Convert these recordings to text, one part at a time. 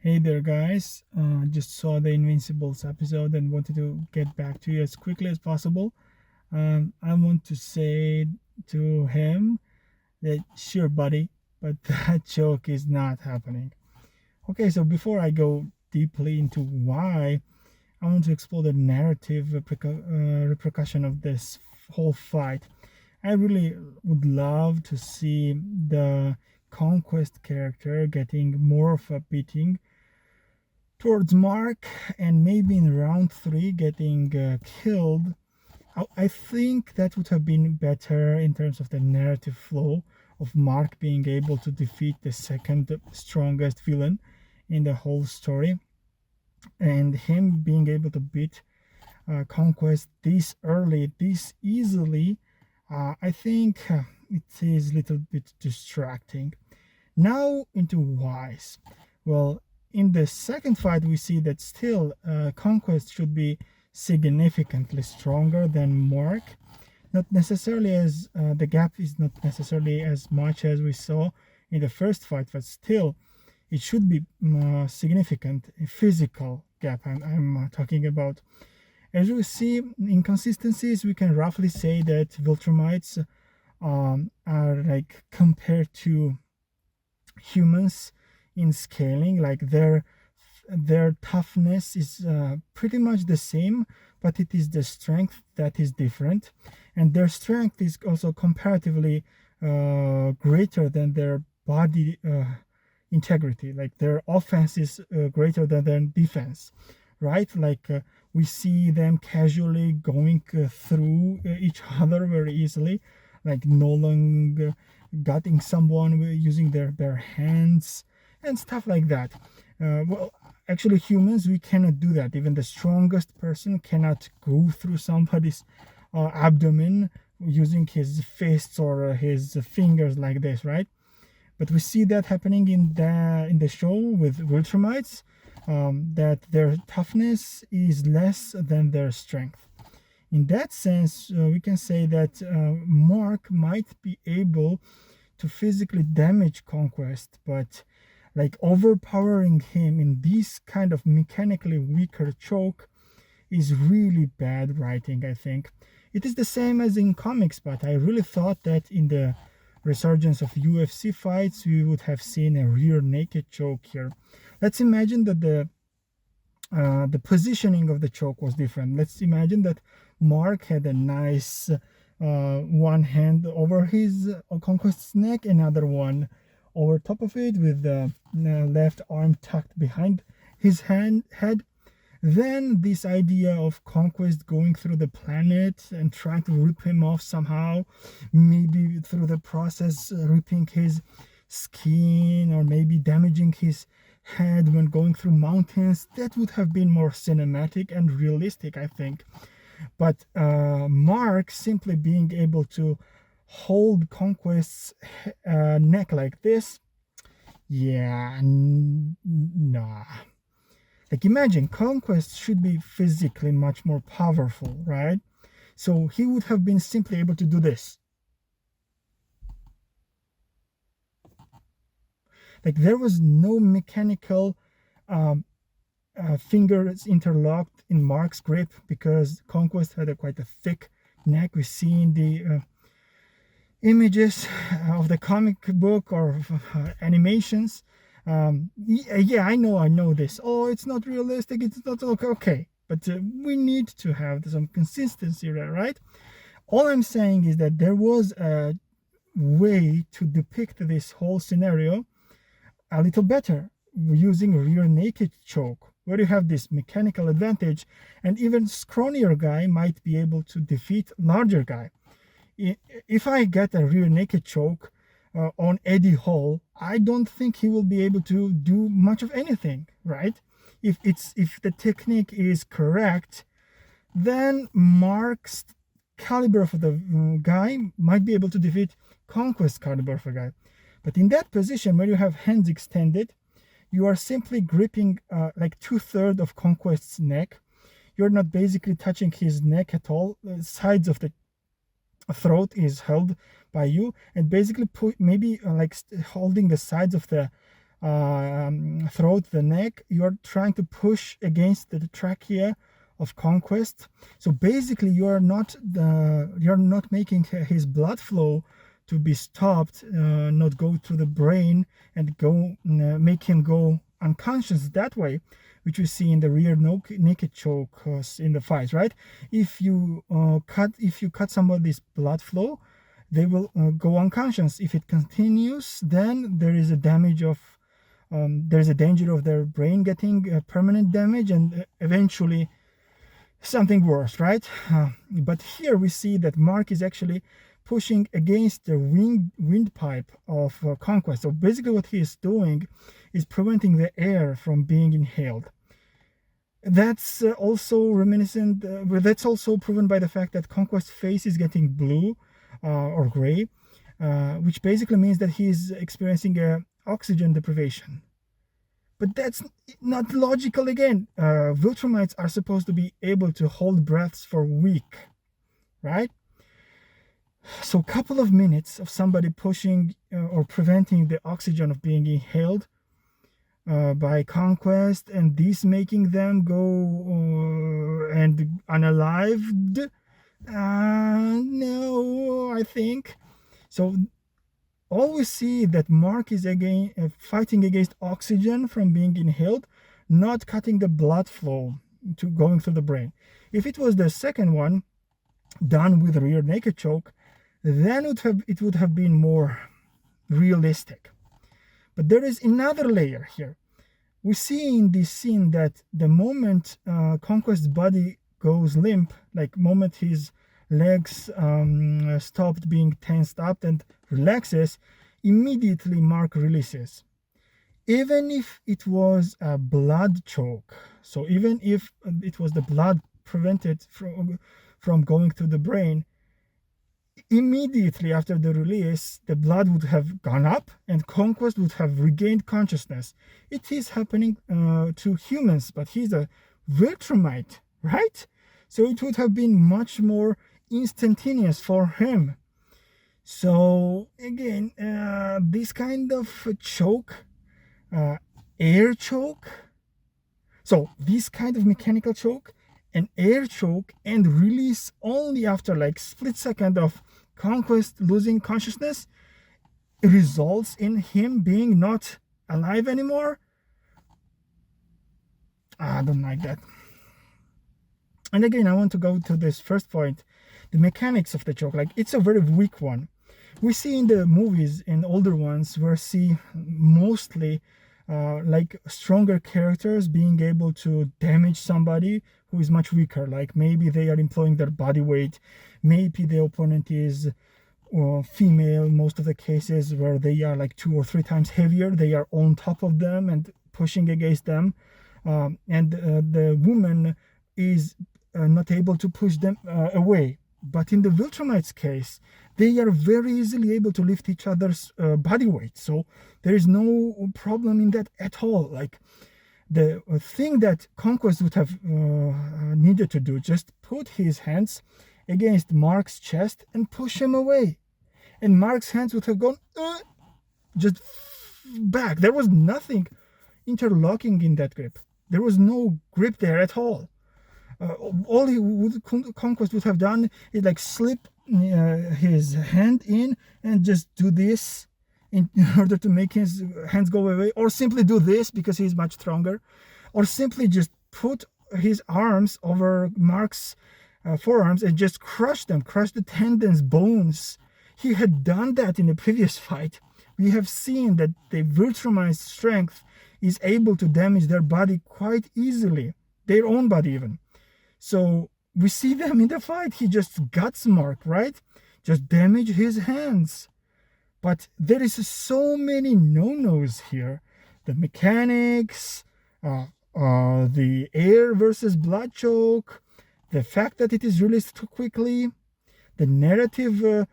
Hey there, guys. Just saw the Invincibles episode and wanted to get back to you as quickly as possible. I want to say to him that, sure, buddy, but that joke is not happening. Okay, so before I go deeply into why, I want to explore the narrative repercussion of this whole fight. I really would love to see the conquest character getting more of a beating towards Mark, and maybe in round three getting killed. I think that would have been better in terms of the narrative flow of Mark being able to defeat the second strongest villain in the whole story, and him being able to beat Conquest this early, this easily. I think it is a little bit distracting. Now into whys. Well, in the second fight, we see that still Conquest should be significantly stronger than Mark. Not necessarily as the gap is not necessarily as much as we saw in the first fight, but still it should be significant physical gap. I'm talking about. As we see inconsistencies, we can roughly say that Viltrumites are like compared to humans in scaling, like their toughness is pretty much the same, but it is the strength that is different, and their strength is also comparatively greater than their body integrity. Like their offense is greater than their defense, right? Like we see them casually going through each other very easily, like Nolan gutting someone using their bare hands and stuff like that. Well, actually, humans, we cannot do that. Even the strongest person cannot go through somebody's abdomen using his fists or his fingers like this, right? But we see that happening in the show with Viltrumites, that their toughness is less than their strength. In that sense, we can say that Mark might be able to physically damage Conquest, but like overpowering him in this kind of mechanically weaker choke is really bad writing, I think. It is the same as in comics, but I really thought that in the resurgence of UFC fights, we would have seen a rear naked choke here. Let's imagine that the positioning of the choke was different. Let's imagine that Mark had a nice one hand over his Conquest's neck, another one over top of it, with the left arm tucked behind his head. Then this idea of Conquest going through the planet and trying to rip him off somehow, maybe through the process ripping his skin or maybe damaging his head when going through mountains, that would have been more cinematic and realistic, I think. But Mark simply being able to hold Conquest's neck like this, yeah, nah. Like imagine Conquest should be physically much more powerful, right? So he would have been simply able to do this. Like there was no mechanical fingers interlocked in Mark's grip because Conquest had quite a thick neck. We see in the images of the comic book or animations. Yeah, I know this. Oh, it's not realistic. It's not okay. Okay, but we need to have some consistency, right? All I'm saying is that there was a way to depict this whole scenario a little better using rear naked choke, where you have this mechanical advantage, and even scrawnier guy might be able to defeat larger guy. If I get a rear naked choke on Eddie Hall, I don't think he will be able to do much of anything, right? If the technique is correct, then Mark's caliber of the guy might be able to defeat Conquest caliber of a guy. But in that position, where you have hands extended, you are simply gripping like 2/3 of Conquest's neck. You're not basically touching his neck at all. The sides of the throat is held by you, and basically maybe like holding the sides of the throat, the neck. You're trying to push against the trachea of Conquest. So basically, you're not making his blood flow to be stopped, not go through the brain and go make him go unconscious that way, which we see in the rear naked choke in the fight, right? If you cut somebody's blood flow, they will go unconscious. If it continues, then there's a danger of their brain getting permanent damage and eventually something worse, right? But here we see that Mark is actually pushing against the windpipe of Conquest. So basically what he is doing is preventing the air from being inhaled. That's also reminiscent, that's also proven by the fact that Conquest's face is getting blue or gray, which basically means that he's experiencing oxygen deprivation. But that's not logical again. Viltrumites are supposed to be able to hold breaths for a week, right? So a couple of minutes of somebody pushing or preventing the oxygen of being inhaled by Conquest, and this making them go and unalived. No, I think. So always see that Mark is again fighting against oxygen from being inhaled, not cutting the blood flow to going through the brain. If it was the second one done with rear naked choke, then it would have been more realistic. But there is another layer here. We see in this scene that the moment Conquest's body goes limp, like moment his legs stopped being tensed up and relaxes, immediately Mark releases. Even if it was a blood choke, so even if it was the blood prevented from going to the brain, immediately after the release, the blood would have gone up and Conquest would have regained consciousness. It is happening to humans, but he's a Viltrumite, right? So it would have been much more instantaneous for him. So again, this kind of choke, air choke, so this kind of mechanical choke, an air choke, and release only after like split second of Conquest losing consciousness, results in him being not alive anymore. I don't like that. And again, I want to go to this first point, the mechanics of the choke. Like, it's a very weak one. We see in the movies, in older ones, we see mostly like stronger characters being able to damage somebody who is much weaker. Like maybe they are employing their body weight, maybe the opponent is female, most of the cases where they are like 2 or 3 times heavier, they are on top of them and pushing against them, and the woman is not able to push them away. But in the Viltrumites case, they are very easily able to lift each other's body weight. So there is no problem in that at all. Like, the thing that Conquest would have needed to do, just put his hands against Mark's chest and push him away. And Mark's hands would have gone just back. There was nothing interlocking in that grip. There was no grip there at all. All Conquest would have done is like slip his hand in and just do this in order to make his hands go away, or simply do this because he's much stronger, or simply just put his arms over Mark's forearms and just crush the tendons, bones. He had done that in the previous fight. We have seen that the Viltrumite's strength is able to damage their body quite easily, their own body even. So we see them in the fight. He just guts Mark, right? Just damage his hands. But there is so many no-nos here. The mechanics, the air versus blood choke, the fact that it is released too quickly, the narrative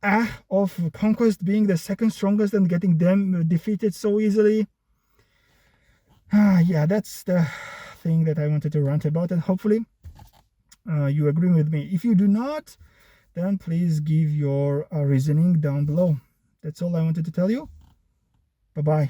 of Conquest being the second strongest and getting them defeated so easily. Yeah, that's the thing that I wanted to rant about, and hopefully you agree with me. If you do not, then please give your reasoning down below. That's all I wanted to tell you. Bye-bye.